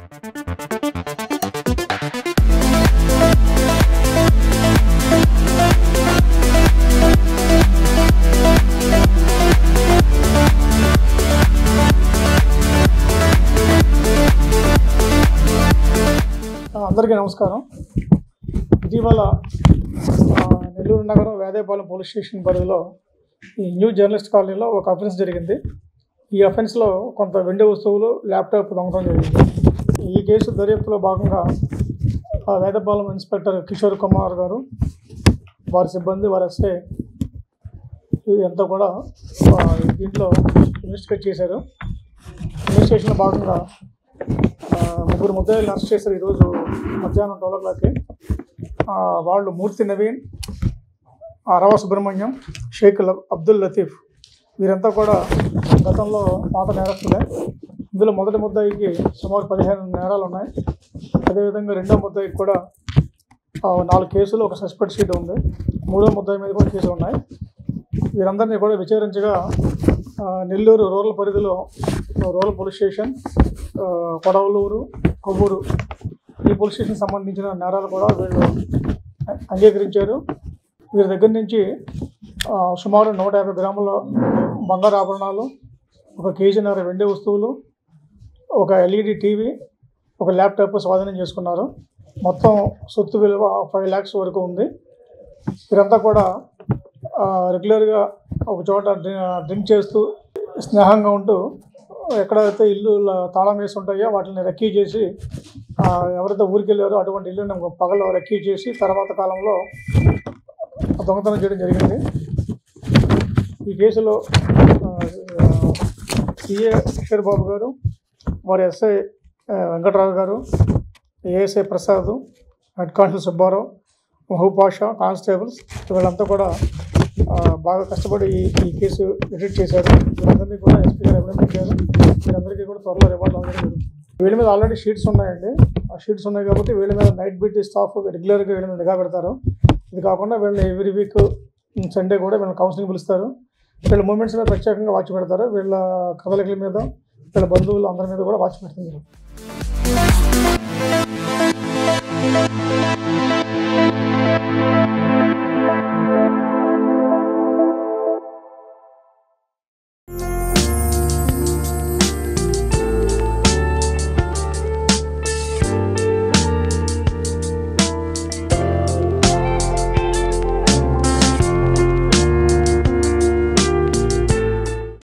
అందరికీ నమస్కారం. ఇటీవల నెల్లూరు నగరం వేదేపాలెం పోలీస్ స్టేషన్ పరిధిలో ఈ న్యూ జర్నలిస్ట్ కాలనీలో ఒక అఫెన్స్ జరిగింది. ఈ అఫెన్స్లో కొంత వెండి వస్తువులు, ల్యాప్టాప్ దొంగతనం జరిగింది. ఈ కేసు దర్యాప్తులో భాగంగా వేదేపాలెం ఇన్స్పెక్టర్ కిషోర్ కుమార్ గారు, వారి సిబ్బంది, వారి ఎస్ఐ అంతా కూడా దీంట్లో ఇన్వెస్టిగేట్ చేశారు. ఇన్వెస్టిగేషన్లో భాగంగా ముగ్గురు ముద్దాయిలను అరెస్ట్ చేశారు ఈరోజు మధ్యాహ్నం 12 గంటలకి. వాళ్ళు మూర్తి నవీన్, రవ సుబ్రహ్మణ్యం, షేక్ అబ్దుల్ లతీఫ్, వీరంతా కూడా గతంలో పాత నేరస్తులే. ఇందులో మొదటి ముద్దాయికి సుమారు 15 నేరాలు ఉన్నాయి. అదేవిధంగా రెండో ముద్దాయికి కూడా 4 కేసులు, ఒక సస్పెక్ట్ షీట్ ఉంది. మూడో ముద్దాయి మీద కూడా కేసులు ఉన్నాయి. వీరందరినీ కూడా విచారించగా నెల్లూరు రూరల్ పరిధిలో rural police station, Kodavalur, Kovvur ఈ పోలీస్ స్టేషన్ సంబంధించిన నేరాలు కూడా వీళ్ళు అంగీకరించారు. వీరి దగ్గర నుంచి సుమారు 150 గ్రాముల బంగారు ఆభరణాలు, 1 కేజీన్నర వెండి వస్తువులు, ఒక ఎల్ఈడి టీవీ, ఒక ల్యాప్టాప్ స్వాధీనం చేసుకున్నారు. మొత్తం సొత్తు విలువ 5 lakhs వరకు ఉంది. వీరంతా కూడా రెగ్యులర్గా ఒక చోట డ్రింక్ చేస్తూ స్నేహంగా ఉంటూ ఎక్కడైతే ఇల్లు తాళం వేసి ఉంటాయో వాటిని రెక్కీ చేసి, ఎవరైతే ఊరికి వెళ్ళారో అటువంటి ఇల్లుని పగలు రెక్కీ చేసి తర్వాత కాలంలో దొంగతనం చేయడం జరిగింది. ఈ కేసులో సిఏ కిషోర్ బాబు గారు, వారి ఎస్ఐ వెంకట్రావు గారు, ASI Prasad, head constable Subbarao, Mahaboob Pasha, constables వీళ్ళంతా కూడా బాగా కష్టపడి ఈ కేసు ఎడిట్ చేశారు. వీళ్ళందరినీ కూడా ఎస్పీ గారు అభినందించారు. వీళ్ళందరికీ కూడా త్వరలో రివార్డు అవ్వడం జరుగుతుంది. వీళ్ళ మీద ఆల్రెడీ షీట్స్ ఉన్నాయండి. ఆ షీట్స్ ఉన్నాయి కాబట్టి వీళ్ళ మీద నైట్ బీట్ స్టాఫ్ రెగ్యులర్గా వీళ్ళ మీద నిఘా పెడతారు. ఇది కాకుండా వీళ్ళని ఎవ్రీ వీక్ సండే కూడా వీళ్ళని కౌన్సిలింగ్ పిలుస్తారు. వీళ్ళ మూమెంట్స్ మీద ప్రత్యేకంగా వాచ్ పెడతారు. వీళ్ళ కదలికల మీద, వీళ్ళ బంధువులు అందరి మీద కూడా వాచ్ పెడుతుంది.